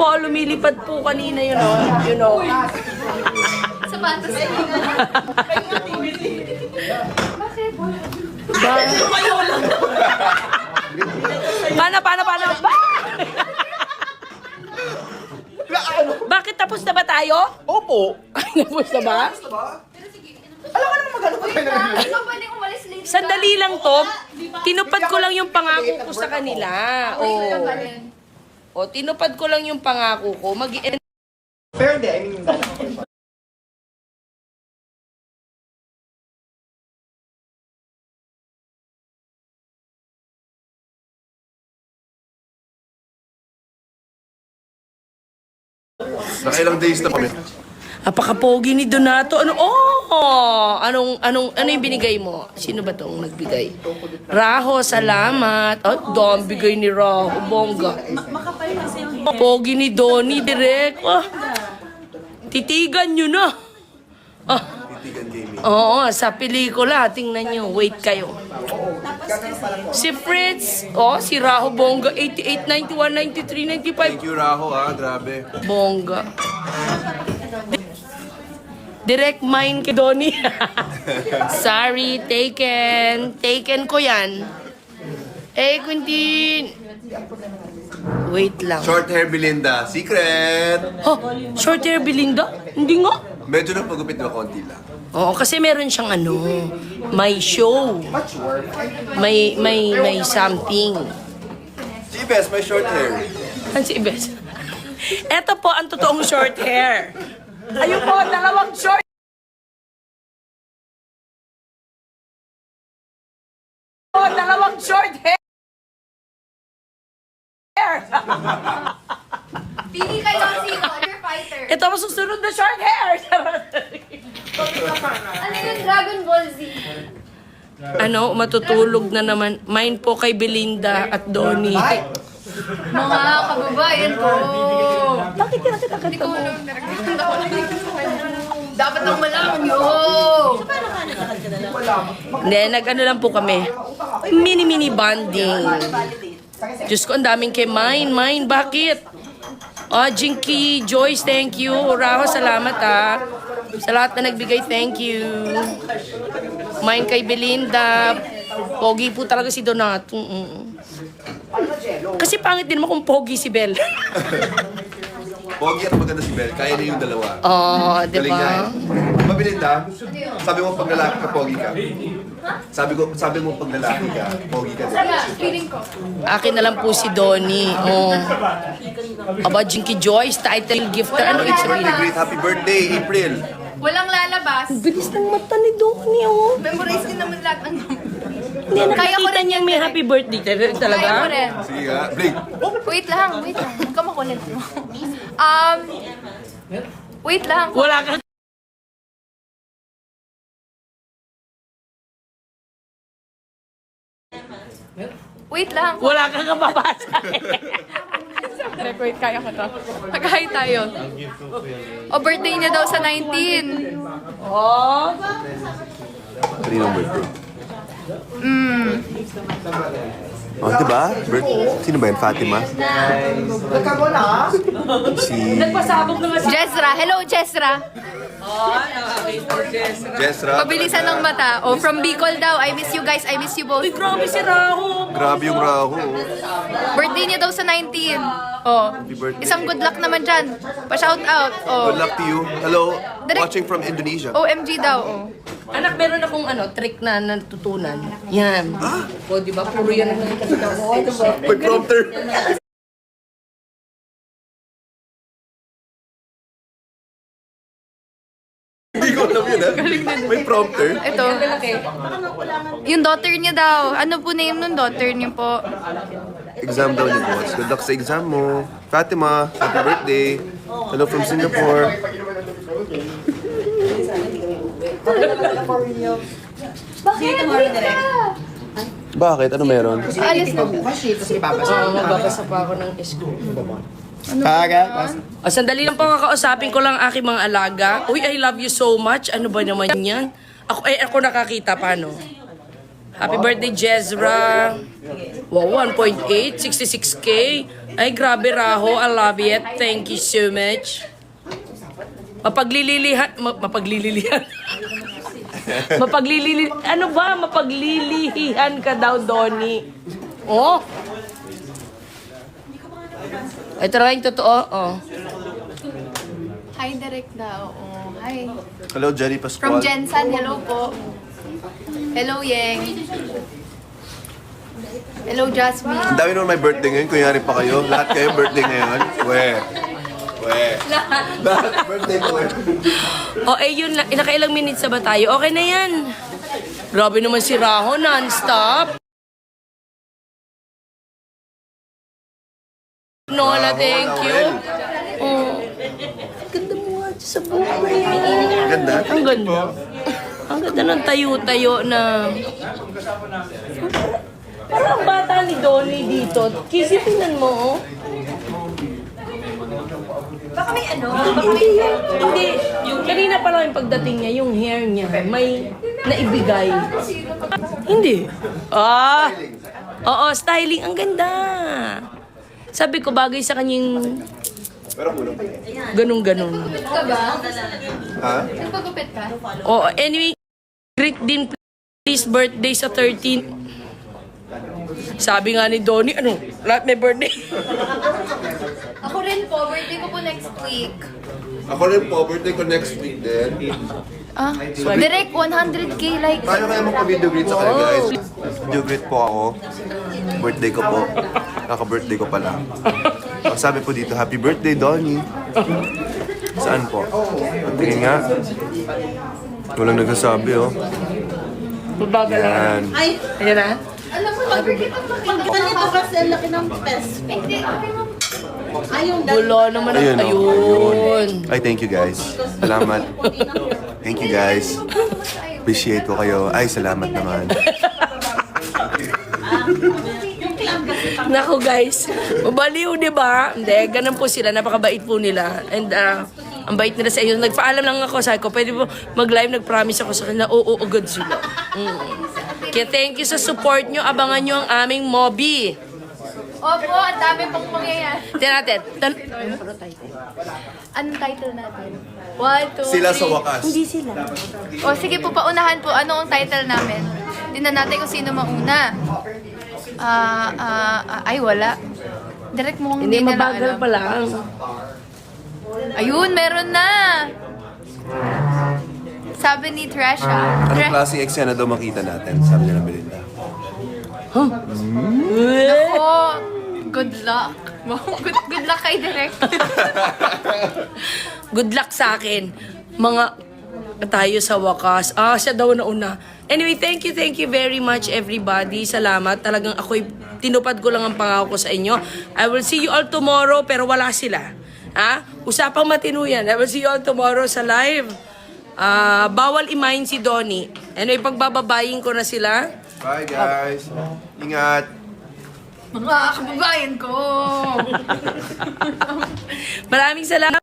po, lumilipad po kanina yun, oh. You know. Sapatos. Bakit? Paano? Bakit tapos na ba tayo? Opo. Tapos na ba? Alam ka naman magano pa tayo. Ikaw pwedeng umalis late. Sandali lang to. Tinupad ko lang yung pangako ko sa kanila. O, tinupad ko lang yung pangako ko. Pero hindi, I mean, Nakailang days na kami. Apaka-pogi ni Donato. Ano yung binigay mo? Sino ba tong nagbigay? Raho, salamat. Dom, bigay ni Raho. Bongga. Pogi ni Donnie, direct. Titigan nyo na. Titigan gaming. Oo, sa pelikula. Tingnan nyo. Wait kayo. Si Fritz. Si Raho, bongga. 88, 91, 93, 95. Thank you, Raho, grabe. Bongga. Direct mine kay Donnie. Sorry, taken. Taken ko yan. Quintin. Wait lang. Short hair Belinda, secret! Short hair Belinda? Hindi nga. Medyo nang pagupit na konti lang. Oo, kasi meron siyang may show. May something. Si Bes, may short hair. Ano si Ibes? Eto po ang totoong short hair. Ayun po, dalawang short. Dalawang short hair. Pili kayo sino, your fighter. Ito ang susunod na short hair. Ano yung Dragon Ball Z? Matutulog na naman. Mine po kay Belinda at Donnie. Mga kababayan ko. Bakit kita Hindi ko alam. Dapat lang malaman yun. Hindi, nag-ano lang po kami. Mini bonding. Diyos ko, ang daming kay Mine, bakit? Jinky, Joyce, thank you. Raho, salamat sa lahat na nagbigay, thank you. Mine kay Belinda. Pogi po talaga si Donato. Kasi pangit din mo kung pogi si Bel. Pogi at maganda si Bel, kaya niya yung dalawa. Di Galing niya ba? Belinda, sabi mo pag lalaki ka, pogi ka. Sabi mo pag lalaki ka, pogi ka. Feeling ko. Akin na lang po si Donnie. Aba, Jinky Joyce, title gifter. Ano ibig sabihin? Great happy birthday, April. Walang lalabas. Bilis ng mata ni Donnie, Memorize din naman lahat ng Hindi, Kaya ko nakikita rin niya yan, may direct. happy birthday talaga. Kaya ko rin. Sige nga, Blake. Wait lang. Huwag ka makulit mo. Wait lang. Wala ka. Wait lang. Wala kang kababasa. Wait, kaya ko to. Mag-hi tayo. Birthday niya daw sa 19. Kaninong birthday? Diba? Sino ba yan? Fatima? nagkago na. Si Nagpasabog na nga si Jezra. Hello, Jezra. Jessra. Pabilisan ng mata. From Bicol daw. I miss you guys. I miss you both. Uy, grabe si Raho. Grabe yung Raho. Birthday niya daw sa 19. birthday. Isang good luck naman dyan. Pa-shout out. Good luck to you. Hello, Direct- watching from Indonesia. OMG daw. Anak, meron akong trick na natutunan. Yan. Di ba? Puro yan ang nakikita ko. May prompter. Hindi ko alam yun, May prompter. Ito. Yung daughter niya daw. Ano po name ng daughter niya po? Exam daw ni boss. Good luck sa exam mo. Fatima, happy birthday. Hello from Singapore. Bakit? Ano meron? Alis na. Magbabasa pa ako ng school. Kaga. Sandali lang po, kakausapin ko lang aking mga alaga. Uy, I love you so much. Ano ba naman yan? Ako nakakita, paano? Happy birthday, Jezra. Wow, 1.8, 66K. Ay, grabe, Raho. I love it. Thank you so much. Mapaglililihan. Mapaglililihan. Ano ba? Mapaglilihihan ka daw, Donnie. Oh. Ito na yung totoo. Oh. Hi, direct daw. Oh, hi. Hello, Jerry Pascual. From Jensen, hello po. Hello, Yeng. Hello, Jasmine. Ang dami naman may birthday ngayon. Kunyari pa kayo. Lahat kayo birthday ngayon. Lahat birthday ko ngayon. Oh, eh yun lang. Nakailang minutes na ba tayo? Okay na yan. Grabe naman si Raho, non-stop. Nola, thank you. Oh. Ganda mo nga sa buhay. Ganda. Ang ganda. Ang ganda ng tayo-tayo na... Parang bata ni Donnie dito. Kisi, tingnan mo, oh. Baka may ano? Hindi. Yung kanina pa lang yung pagdating niya, yung hair niya, may naibigay. Hindi. Ah! Oo, styling. Ang ganda. Sabi ko, bagay sa kanyang Pero kulang pa. ganun-ganun. Gupit ka ba? Ha? Nagpagupit ka? Oh, anyway, greet din please birthday sa 13. Sabi nga ni Donnie, ano, lahat may birthday. Ako rin po, birthday ko po next week. Ako rin po, birthday ko next week din. Ah, direct 100k likes. Paano kaya magpa-video greet sa kanya, guys? Video greet po ako. Birthday ko po. Kaka-birthday ko pala. Ang sabi po dito, happy birthday, Donnie. Saan po? Tingin nga. Walang nagsasabi, oh. Mabagal lang. Yan. Ayan na. Alam mo, mag-birthday ko Ganito kasi ang laki ng pes. Hindi, okay mo. Ayong Wala naman ang Ayun, oh. ayun. Ay, thank you, guys. Salamat. Thank you, guys. Appreciate ko kayo. Ay, salamat naman. Naku guys, mabaliw di ba? Hindi, ganun po sila, napakabait po nila. And ang bait nila sa iyo. Nagpaalam lang ako, sabi ko, pwede po mag-live, nag-promise ako sa kanila, oo, agad sila. Kaya thank you sa support nyo, abangan nyo ang aming Mobi. Opo, ang dami pong mangyayari. Tignan natin. Anong title natin? 1, 2, 3. Sila sa wakas. Hindi sila. O sige po, paunahan po. Ano ang title namin? Tingnan natin kung sino mauna. Ay, wala. Direct mo kung Hindi, hindi nila mabagal alam. pa lang. Ayun, meron na! Sabi ni Tresha. Anong klase X yan na daw makita natin? Sabi niya ng Belinda. Oh, good luck. Good luck kay Direct. Good luck sa akin. Mga tayo sa wakas. Siya daw nauna. Anyway, thank you very much everybody. Salamat. Talagang ako'y tinupad ko lang ang pangako ko sa inyo. I will see you all tomorrow pero wala sila. Usapang matino yan. I will see you all tomorrow sa live. Bawal imahin si Donnie. Anyway, pagbababayin ko na sila. Bye, guys. Ingat. Mga kababayan ko. Maraming salamat.